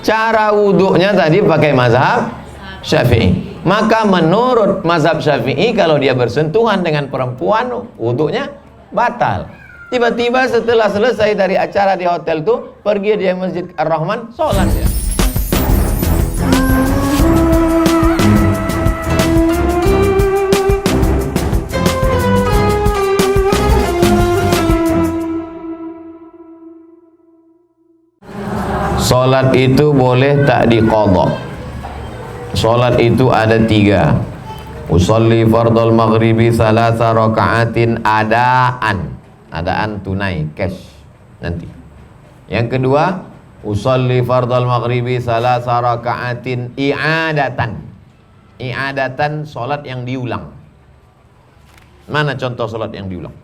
Cara wuduknya tadi pakai mazhab Syafi'i. Maka menurut mazhab Syafi'i, kalau dia bersentuhan dengan perempuan, wuduknya batal. Tiba-tiba setelah selesai dari acara di hotel tuh, pergi dia Masjid Ar-Rahman, sholat dia. Sholat itu boleh tak diqadha. Sholat itu ada 3. Usolli fardal maghribi salasa raka'atin adaan. Adaan tunai, cash nanti. Yang kedua, usolli fardal maghribi salasa raka'atin i'adatan. I'adatan, sholat yang diulang. Mana contoh sholat yang diulang?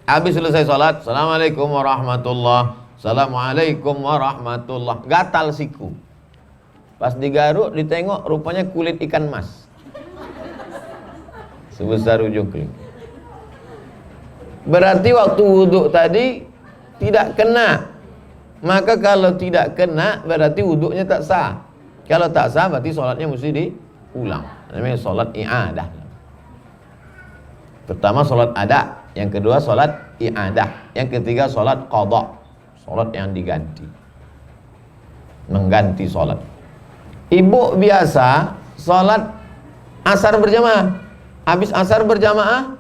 Habis selesai sholat, assalamualaikum warahmatullahi, assalamualaikum warahmatullah. Gatal siku. Pas digaruk, ditengok, rupanya kulit ikan mas sebesar ujung kelingking. Berarti waktu wuduk tadi tidak kena. Maka kalau tidak kena, berarti wuduknya tak sah. Kalau tak sah, berarti sholatnya mesti diulang. Namanya sholat i'adah. Pertama sholat ada, yang kedua sholat i'adah, yang ketiga sholat qadha, sholat yang diganti, mengganti sholat. Ibu biasa sholat asar berjamaah, habis asar berjamaah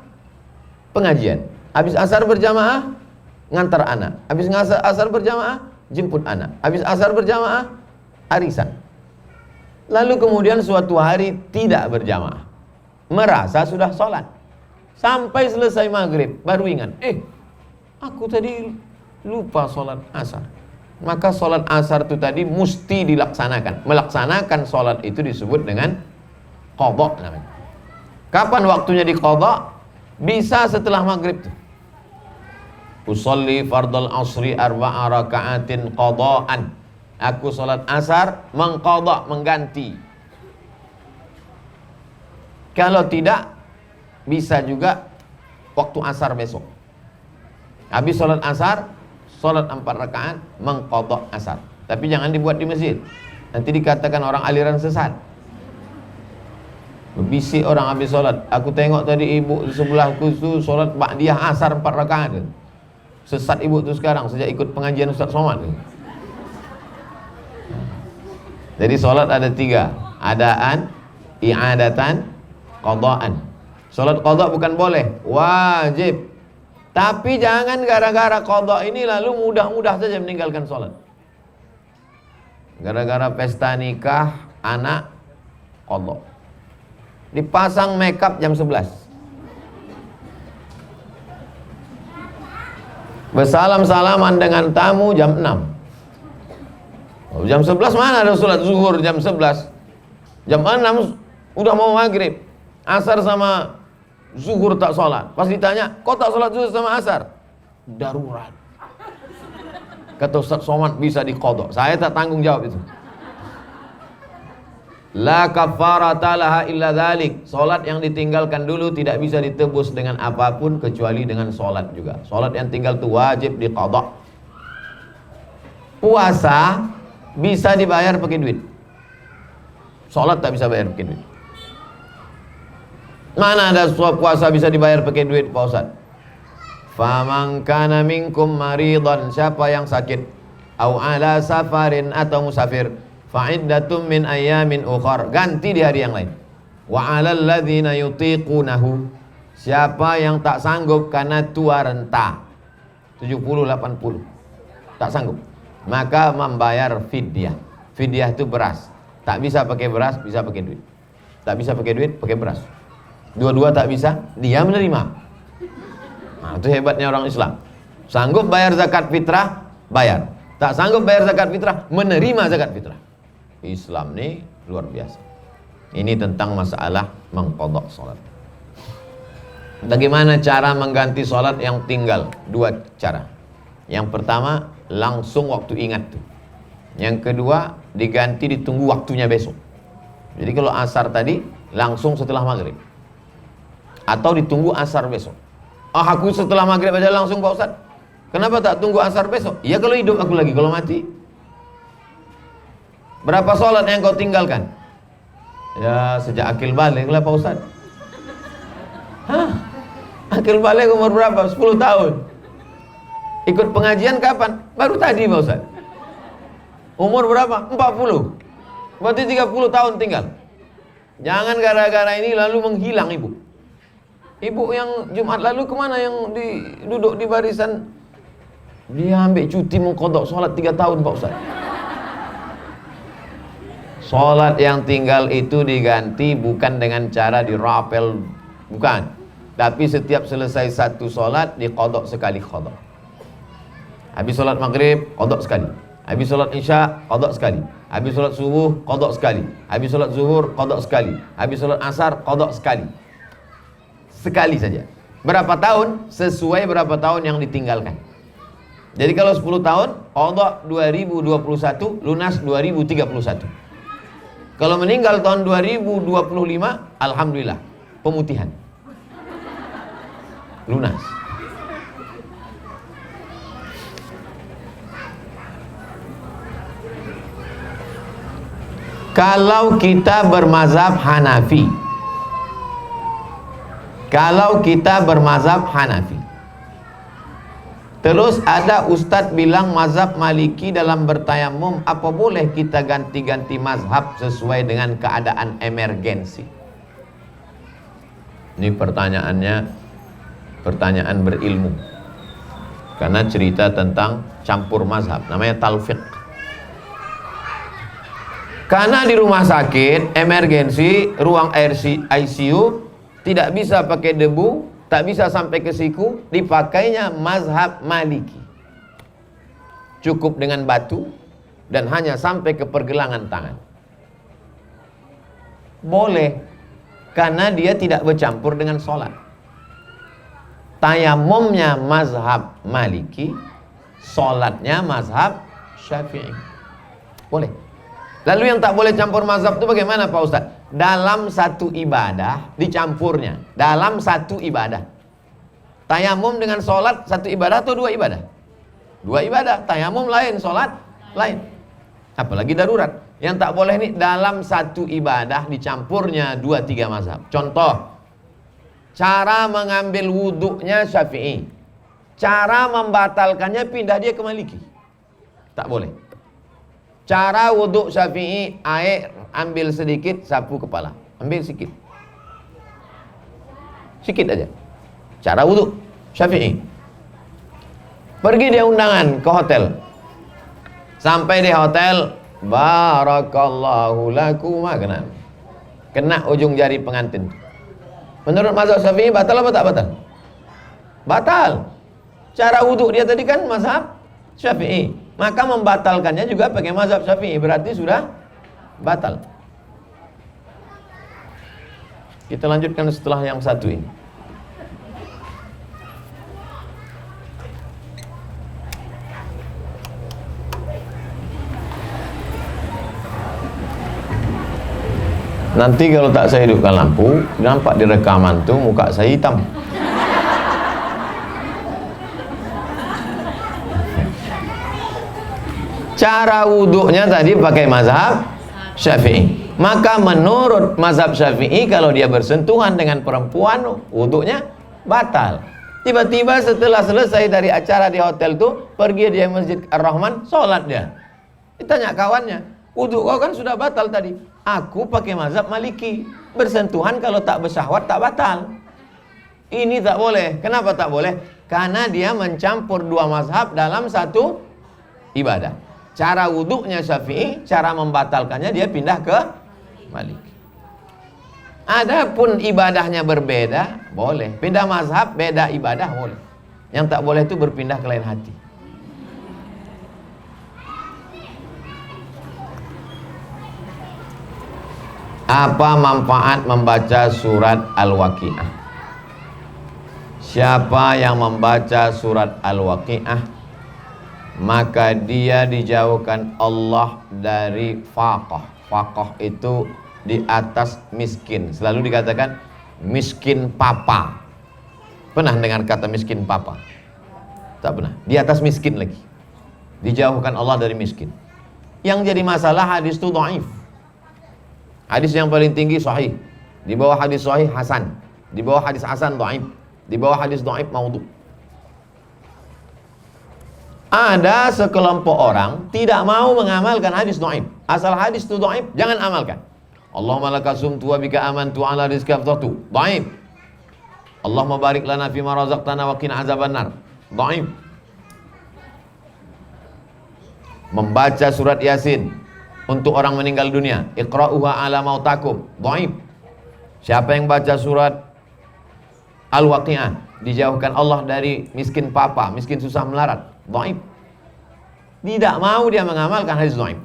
pengajian, habis asar berjamaah ngantar anak, habis asar berjamaah jemput anak, habis asar berjamaah arisan. Lalu kemudian suatu hari tidak berjamaah, merasa sudah sholat, sampai selesai maghrib baru ingat, aku tadi lupa sholat asar. Maka sholat asar itu tadi mesti dilaksanakan. Melaksanakan sholat itu disebut dengan qadha namanya. Kapan waktunya diqadha? Bisa setelah maghrib tuh. Usolli fardal asri arba'a raka'atin qadha'an. Aku sholat asar mengqadha, mengganti. Kalau tidak, bisa juga waktu asar besok. Habis sholat asar, sholat 4 rakaat, mengqadha asar. Tapi jangan dibuat di masjid, nanti dikatakan orang aliran sesat. Berbisik orang habis sholat. Aku tengok tadi ibu di sebelahku itu sholat ba'diyah asar 4 rakaat. Sesat ibu tu sekarang sejak ikut pengajian Ustaz Somad. Jadi sholat ada 3, adaan, i'adatan, qadhaan. Sholat qadha bukan boleh, wajib. Tapi jangan gara-gara qadha ini lalu mudah-mudah saja meninggalkan sholat. Gara-gara pesta nikah anak, qadha. Dipasang makeup jam 11. Bersalam-salaman dengan tamu jam 6. Jam 11 mana ada sholat zuhur jam 11? Jam 6 udah mau maghrib. Asar sama zuhur tak sholat. Pas ditanya, kok tak sholat zuhur sama asar? Darurat. Kata Ustaz Somad, bisa diqadha. Saya tak tanggung jawab itu. La kafarata laha illa dzalik. Sholat yang ditinggalkan dulu tidak bisa ditebus dengan apapun kecuali dengan sholat juga. Sholat yang tinggal itu wajib diqadha. Puasa bisa dibayar pakai duit. Sholat tak bisa bayar pakai duit. Mana ada puasa bisa dibayar pakai duit, Pak Ustaz? Faman kana minkum maridan, siapa yang sakit, au ala safarin, atau musafir, fa'iddatum min ayyamin ukhar, ganti di hari yang lain. Wa 'alal ladzina yutiqunahu, siapa yang tak sanggup karena tua renta 70-80 tak sanggup, maka membayar fidyah. Fidyah itu beras. Tak bisa pakai beras, bisa pakai duit. Tak bisa pakai duit, pakai beras. Dua-dua tak bisa, dia menerima. Nah, itu hebatnya orang Islam. Sanggup bayar zakat fitrah, bayar. Tak sanggup bayar zakat fitrah, menerima zakat fitrah. Islam ini luar biasa. Ini tentang masalah mengqadha sholat. Bagaimana cara mengganti sholat yang tinggal? 2 cara. Yang pertama, langsung waktu ingat tuh. Yang kedua, diganti ditunggu waktunya besok. Jadi kalau asar tadi, langsung setelah maghrib. Atau ditunggu asar besok. Aku setelah maghrib aja langsung, Pak Ustaz. Kenapa tak tunggu asar besok? Ya kalau hidup aku lagi, kalau mati Berapa sholat yang kau tinggalkan? Ya sejak akil balik lah Pak Ustaz. Hah? Akil balik umur berapa? 10 tahun. Ikut pengajian kapan? Baru tadi Pak Ustaz. Umur berapa? 40. Berarti 30 tahun tinggal. Jangan gara-gara ini lalu menghilang ibu. Ibu yang Jumat lalu kemana yang duduk di barisan? Dia ambil cuti mengkodok sholat 3 tahun Pak Ustaz. Sholat yang tinggal itu diganti bukan dengan cara dirapel, bukan. Tapi setiap selesai satu sholat dikodok sekali kodok. Habis sholat maghrib kodok sekali. Habis sholat isya kodok sekali. Habis sholat subuh kodok sekali. Habis sholat zuhur kodok sekali. Habis sholat asar kodok sekali. Sekali saja. Berapa tahun? Sesuai berapa tahun yang ditinggalkan. Jadi kalau 10 tahun kodok 2021, lunas 2031. Kalau meninggal tahun 2025, alhamdulillah pemutihan, lunas. Kalau kita bermazhab Hanafi, terus ada ustadz bilang mazhab Maliki dalam bertayamum, apa boleh kita ganti-ganti mazhab sesuai dengan keadaan emergensi? Ini pertanyaannya pertanyaan berilmu, karena cerita tentang campur mazhab, namanya talfiq. Karena di rumah sakit emergensi, ruang ICU tidak bisa pakai debu, tak bisa sampai ke siku, dipakainya mazhab Maliki. Cukup dengan batu dan hanya sampai ke pergelangan tangan. Boleh, karena dia tidak bercampur dengan sholat. Tayamumnya mazhab Maliki, sholatnya mazhab Syafi'i. Boleh. Lalu yang tak boleh campur mazhab itu bagaimana Pak Ustaz? Dalam satu ibadah dicampurnya. Dalam satu ibadah. Tayamum dengan sholat satu ibadah atau dua ibadah? Dua ibadah. Tayamum lain, sholat lain. Apalagi darurat. Yang tak boleh nih dalam satu ibadah dicampurnya 2-3 mazhab. Contoh, cara mengambil wuduknya Syafi'i, cara membatalkannya pindah dia ke Maliki. Tak boleh. Cara wuduk Syafi'i, air ambil sedikit, sapu kepala, ambil sedikit aja. Cara wuduk Syafi'i. Pergi dia undangan ke hotel. Sampai di hotel, barakallahu lakum, kena ujung jari pengantin. Menurut mazhab Syafi'i batal apa tak batal? Batal. Cara wuduk dia tadi kan mazhab Syafi'i, maka membatalkannya juga pakai mazhab Syafi'i, berarti sudah batal. Kita lanjutkan setelah yang satu ini. Nanti kalau tak saya hidupkan lampu, nampak di rekaman tuh muka saya hitam. Cara wuduknya tadi pakai mazhab Syafi'i. Maka menurut mazhab Syafi'i, kalau dia bersentuhan dengan perempuan, wuduknya batal. Tiba-tiba setelah selesai dari acara di hotel tuh, pergi dia Masjid Ar-Rahman, sholat dia. Ditanya kawannya, wuduk kau kan sudah batal tadi. Aku pakai mazhab Maliki, bersentuhan kalau tak bersyahwat tak batal. Ini tak boleh. Kenapa tak boleh? Karena dia mencampur dua mazhab dalam satu ibadah. Cara wuduknya Syafi'i, cara membatalkannya dia pindah ke Maliki. Adapun ibadahnya berbeda, boleh. Pindah mazhab, beda ibadah, boleh. Yang tak boleh itu berpindah ke lain hati. Apa manfaat membaca surat Al-Waqiah? Siapa yang membaca surat Al-Waqiah, maka dia dijauhkan Allah dari faqah. Faqah itu di atas miskin. Selalu dikatakan miskin papa. Pernah dengar kata miskin papa? Tak pernah. Di atas miskin lagi. Dijauhkan Allah dari miskin. Yang jadi masalah hadis itu dhaif. Hadis yang paling tinggi sahih. Di bawah hadis sahih hasan. Di bawah hadis hasan dhaif. Di bawah hadis dhaif maudhu. Ada sekelompok orang tidak mau mengamalkan hadis dhaif. Asal hadis itu dhaif, jangan amalkan. Allahumma laka sumtu wa bika amantu ala rizqika afdatu. Dhaif. Allahumma barik lana fima razaqtana wa qina azabannar. Dhaif. Membaca surat Yasin untuk orang meninggal dunia, iqra'uha ala mautakum. Dhaif. Siapa yang baca surat Al-Waqi'ah, dijauhkan Allah dari miskin papa, miskin susah melarat. Dhaif. Tidak mau dia mengamalkan hadis dhaif.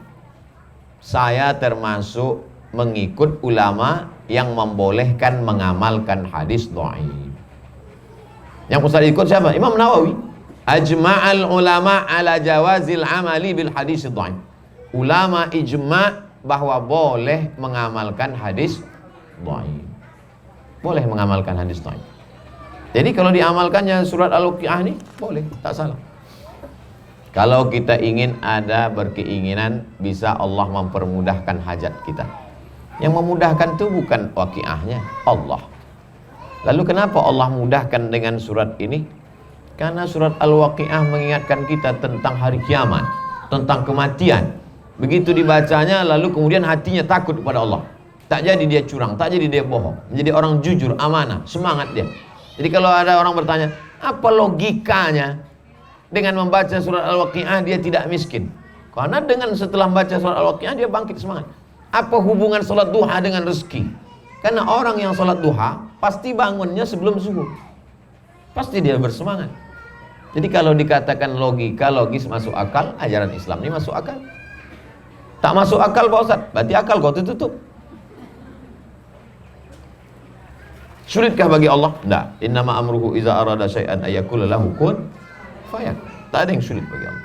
Saya termasuk mengikut ulama yang membolehkan mengamalkan hadis dhaif. Yang Ustaz ikut siapa? Imam Nawawi. Ajma'al ulama ala jawazil amali bil hadis dhaif. Ulama ijma' bahwa boleh mengamalkan hadis dhaif. Boleh mengamalkan hadis dhaif. Jadi kalau diamalkannya surat Al-Waqi'ah ini boleh, tak salah. Kalau kita ingin ada berkeinginan bisa Allah mempermudahkan hajat kita. Yang memudahkan itu bukan waqiahnya, Allah. Lalu kenapa Allah mudahkan dengan surat ini? Karena surat Al-Waqi'ah mengingatkan kita tentang hari kiamat, tentang kematian. Begitu dibacanya lalu kemudian hatinya takut kepada Allah. Tak jadi dia curang, tak jadi dia bohong. Menjadi orang jujur, amanah, semangat dia. Jadi kalau ada orang bertanya, apa logikanya dengan membaca surat Al-Waqi'ah dia tidak miskin? Karena dengan setelah membaca surat Al-Waqi'ah dia bangkit semangat. Apa hubungan sholat duha dengan rezeki? Karena orang yang sholat duha pasti bangunnya sebelum subuh. Pasti dia bersemangat. Jadi kalau dikatakan logika, logis, masuk akal, ajaran Islam ini masuk akal. Tak masuk akal Pak Ustaz, berarti akal kau tutup. Sulitkah bagi Allah? Tidak. Innama amruhu iza arada syai'an ayyakula lahu kun fayakun. Tak ada yang sulit bagi Allah.